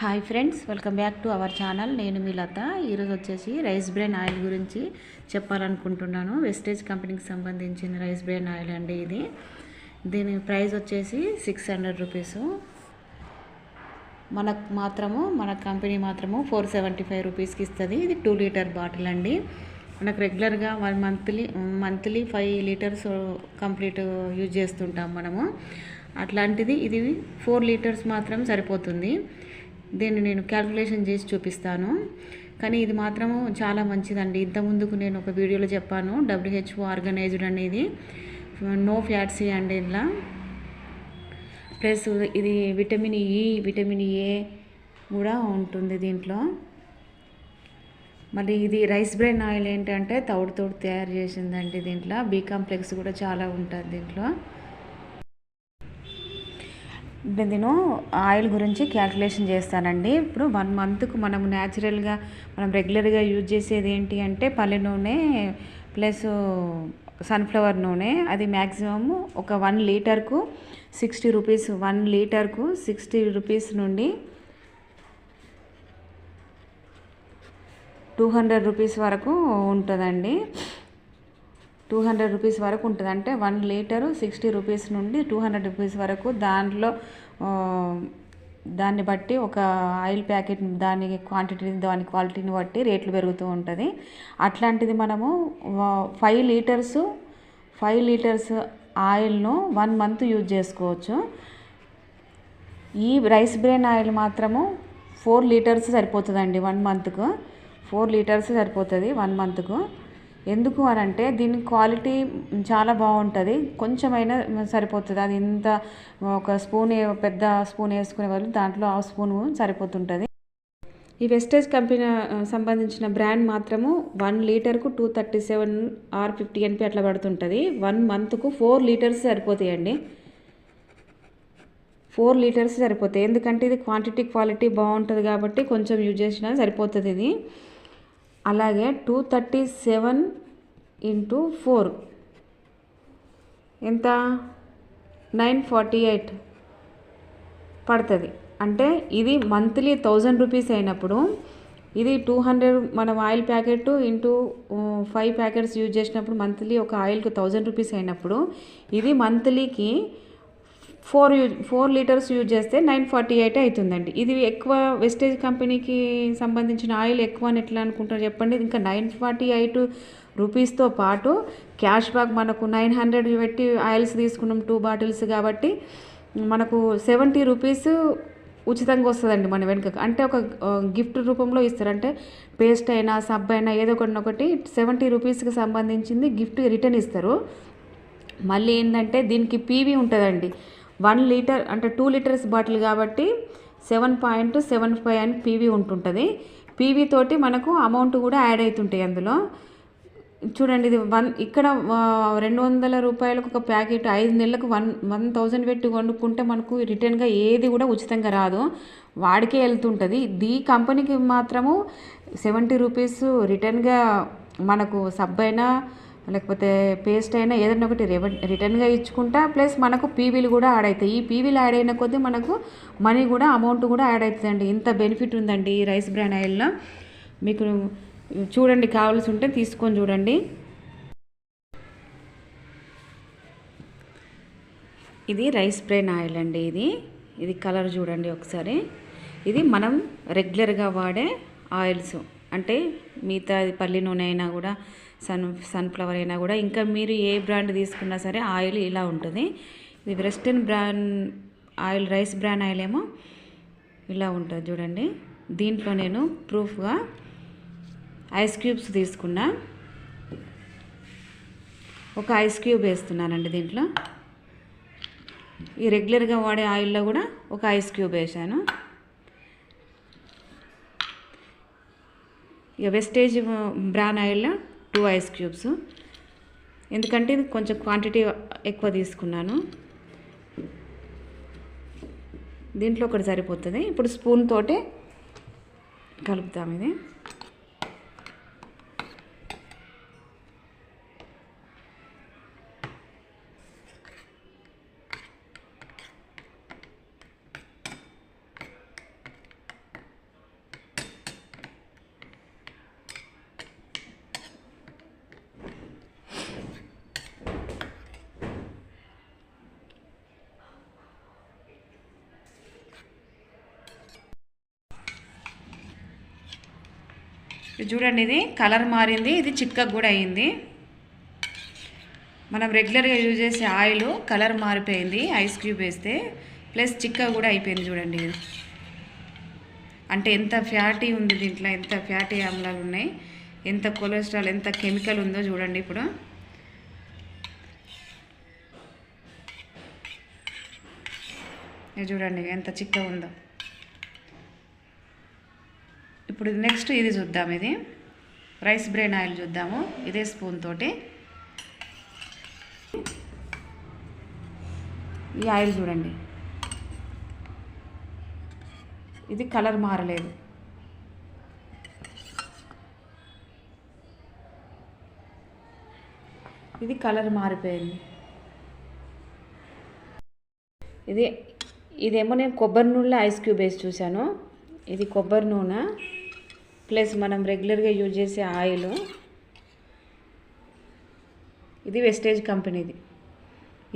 Hi friends, welcome back to our channel. నేను మీ లత. ఈరోజు వచ్చేసి రైస్ బ్రెయిన్ ఆయిల్ గురించి చెప్పాలనుకుంటున్నాను. వెస్టేజ్ కంపెనీకి సంబంధించిన రైస్ బ్రెయిన్ ఆయిల్ అండి ఇది. దీని ప్రైస్ వచ్చేసి 600 రూపీస్. మన కంపెనీ మాత్రము 475 రూపీస్కి ఇస్తుంది. ఇది 2 లీటర్ బాటిల్ అండి. మనకు రెగ్యులర్గా మంత్లీ 5 లీటర్స్ కంప్లీట్ యూజ్ చేస్తుంటాం మనము. అట్లాంటిది ఇది 4 లీటర్స్ మాత్రం సరిపోతుంది. దీన్ని నేను క్యాల్కులేషన్ చేసి చూపిస్తాను. కానీ ఇది మాత్రము చాలా మంచిదండి. ఇంతకుముందుకు నేను ఒక వీడియోలో చెప్పాను, WHO ఆర్గనైజ్డ్ అనేది నో ఫ్యాట్సీ అండి. ఇలా ప్లస్ ఇది విటమిన్ E, విటమిన్ A కూడా ఉంటుంది దీంట్లో. మళ్ళీ ఇది రైస్ బ్రెయిన్ ఆయిల్ ఏంటంటే తౌడుతో తయారు చేసిందండి. దీంట్లో B కాంప్లెక్స్ కూడా చాలా ఉంటుంది దీంట్లో. నేను ఆయిల్ గురించి క్యాల్కులేషన్ చేస్తానండి. ఇప్పుడు 1 మంత్కు మనం న్యాచురల్గా రెగ్యులర్గా యూజ్ చేసేది ఏంటి అంటే పల్లె నూనె ప్లస్ సన్ఫ్లవర్ నూనె. అది మ్యాక్సిమము ఒక 1 లీటర్కు 60 రూపీస్. 1 లీటర్కు 60 రూపీస్ నుండి 200 రూపీస్ వరకు ఉంటుందండి. 200 రూపీస్ వరకు ఉంటుంది. అంటే 1 లీటరు 60 రూపీస్ నుండి 200 రూపీస్ వరకు. దాన్ని బట్టి ఒక ఆయిల్ ప్యాకెట్ దాని క్వాంటిటీని దాని క్వాలిటీని బట్టి రేట్లు పెరుగుతూ ఉంటుంది. అట్లాంటిది మనము 5 లీటర్స్ ఆయిల్ను 1 మంత్ యూజ్ చేసుకోవచ్చు. ఈ రైస్ బ్రెయిన్ ఆయిల్ మాత్రము 4 లీటర్స్ సరిపోతుందండి 1 మంత్కు. 4 లీటర్స్ సరిపోతుంది 1 మంత్కు. ఎందుకు అని అంటే దీని క్వాలిటీ చాలా బాగుంటుంది. కొంచెమైనా సరిపోతుంది. అది ఇంత ఒక స్పూన్, పెద్ద స్పూన్ వేసుకునే వాళ్ళు దాంట్లో హాఫ్ స్పూన్ సరిపోతుంటుంది. ఈ వెస్టేజ్ కంపెనీ సంబంధించిన బ్రాండ్ మాత్రము 1 లీటర్కు 237 or 50 NP అట్లా పడుతుంటుంది. 1 మంత్కు 4 లీటర్స్ సరిపోతాయండి. 4 లీటర్స్ సరిపోతాయి. ఎందుకంటే ఇది క్వాలిటీ బాగుంటుంది కాబట్టి కొంచెం యూజ్ చేసినా సరిపోతుంది ఇది. అలాగే 237 × 4 ఎంత? 948 పడుతుంది. అంటే ఇది మంత్లీ 1000 రూపీస్ అయినప్పుడు, ఇది 200 మనం oil packet into 5 packets use చేసినప్పుడు మంత్లీ ఒక ఆయిల్కి 1000 రూపీస్ అయినప్పుడు, ఇది మంత్లీకి 4 లీటర్స్ యూజ్ చేస్తే 948 అవుతుందండి. ఇది ఎక్కువ వెస్టేజ్ కంపెనీకి సంబంధించిన ఆయిల్ ఎక్కువ అని ఎట్లా అనుకుంటారు చెప్పండి. ఇంకా 948 రూపీస్తో పాటు క్యాష్ బ్యాక్ మనకు 900 పెట్టి ఆయిల్స్ తీసుకున్నాం 2 బాటిల్స్ కాబట్టి మనకు 70 రూపీస్ ఉచితంగా వస్తుందండి మన వెనుకకు. అంటే ఒక గిఫ్ట్ రూపంలో ఇస్తారు. అంటే పేస్ట్ అయినా సబ్ అయినా ఏదో ఒకటి 70 రూపీస్కి సంబంధించింది గిఫ్ట్ రిటర్న్ ఇస్తారు. మళ్ళీ ఏంటంటే దీనికి పీవీ ఉంటుందండి. 1 లీటర్ అంటే 2 లీటర్స్ బాటిల్ కాబట్టి 7.75 అని పీవీ ఉంటుంటుంది. పీవీ తోటి మనకు అమౌంట్ కూడా యాడ్ అవుతుంటాయి అందులో. చూడండి, ఇది ఇక్కడ 200 రూపాయలకు ఒక ప్యాకెట్ 5 నెలలకు 1000 పెట్టి కొనుక్కుంటే మనకు రిటర్న్గా ఏది కూడా ఉచితంగా రాదు, వాడికే వెళ్తుంటుంది. ఈ కంపెనీకి మాత్రము 70 రూపీస్ రిటర్న్గా మనకు సబ్ అయినా లేకపోతే పేస్ట్ అయినా ఏదైనా ఒకటి రిటర్న్గా ఇచ్చుకుంటా. ప్లస్ మనకు పీవీలు కూడా యాడ్ అవుతాయి. ఈ పీవీలు యాడ్ అయిన కొద్దీ మనకు మనీ కూడా అమౌంట్ కూడా యాడ్ అవుతుందండి. ఇంత బెనిఫిట్ ఉందండి ఈ రైస్ బ్రాన్ ఆయిల్లో. మీకు చూడండి, కావాల్సి ఉంటే తీసుకొని చూడండి. ఇది రైస్ బ్రెయిన్ ఆయిల్ అండి. ఇది కలర్ చూడండి ఒకసారి. ఇది మనం రెగ్యులర్గా వాడే ఆయిల్స్. అంటే మిగతా పల్లి నూనె అయినా కూడా సన్ఫ్లవర్ అయినా కూడా, ఇంకా మీరు ఏ బ్రాండ్ తీసుకున్నా సరే ఆయిల్ ఇలా ఉంటుంది. ఇది western brand oil, rice bran oil ఏమో ఇలా ఉంటుంది చూడండి. దీంట్లో నేను ప్రూఫ్గా ఐస్ క్యూబ్స్ తీసుకున్నా. ఒక ఐస్ క్యూబ్ వేస్తున్నానండి దీంట్లో. ఈ రెగ్యులర్గా వాడే ఆయిల్లో కూడా ఒక ఐస్ క్యూబ్ వేసాను. ఇక వెస్టేజ్ బ్రాన్ ఆయిల్లో 2 ఐస్ క్యూబ్స్. ఎందుకంటే ఇది కొంచెం క్వాంటిటీ ఎక్కువ తీసుకున్నాను. దీంట్లో ఒకటి సరిపోతుంది. ఇప్పుడు స్పూన్ తోటి కలుపుతాం ఇది. ఇది చూడండి, ఇది కలర్ మారింది, ఇది చిక్కగా కూడా అయ్యింది. మనం రెగ్యులర్గా యూజ్ చేసే ఆయిల్ కలర్ మారిపోయింది ఐస్ క్యూబ్ వేస్తే, ప్లస్ చిక్కగా కూడా అయిపోయింది. చూడండి ఇది అంటే ఎంత ఫ్యాటీ ఉంది దీంట్లో, ఎంత ఫ్యాటీ ఆమ్లాలు ఉన్నాయి, ఎంత కొలెస్ట్రాల్, ఎంత కెమికల్ ఉందో చూడండి. ఇప్పుడు ఇది చూడండి ఎంత చిక్కగా ఉందో. ఇప్పుడు నెక్స్ట్ ఇది చూద్దాం, ఇది రైస్ బ్రెయిన్ ఆయిల్ చూద్దాము. ఇదే స్పూన్ తోటి ఈ ఆయిల్ చూడండి, ఇది కలర్ మారలేదు. ఇది కలర్ మారిపోయింది. ఇదేమో నేను కొబ్బరి నూనెలో ఐస్ క్యూబ్ వేసి చూశాను. ఇది కొబ్బరి నూనె ప్లస్ మనం రెగ్యులర్గా యూజ్ చేసే ఆయిల్. ఇది వెస్టేజ్ కంపెనీది,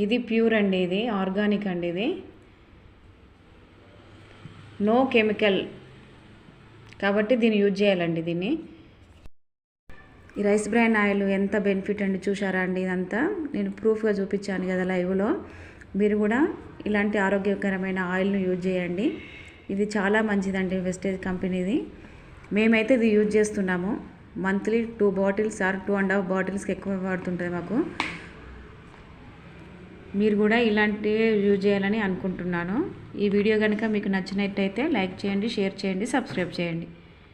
ఇది ప్యూర్ అండి, ఇది ఆర్గానిక్ అండి, ఇది నో కెమికల్ కాబట్టి దీన్ని యూజ్ చేయాలండి. దీన్ని ఈ రైస్ బ్రాన్ ఆయిల్ ఎంత బెనిఫిట్ అండి, చూసారా అండి? ఇదంతా నేను ప్రూఫ్గా చూపించాను కదా లైవ్లో. మీరు కూడా ఇలాంటి ఆరోగ్యకరమైన ఆయిల్ను యూజ్ చేయండి. ఇది చాలా మంచిదండి, వెస్టేజ్ కంపెనీది. మేమైతే ఇది యూజ్ చేస్తున్నాము. మంత్లీ 2 బాటిల్స్ ఆర్ 2.5 బాటిల్స్కి ఎక్కువ పడుతుంటుంది మాకు. మీరు కూడా ఇలాంటివి యూజ్ చేయాలని అనుకుంటున్నాను. ఈ వీడియో కనుక మీకు నచ్చినట్టయితే లైక్ చేయండి, షేర్ చేయండి, సబ్స్క్రైబ్ చేయండి.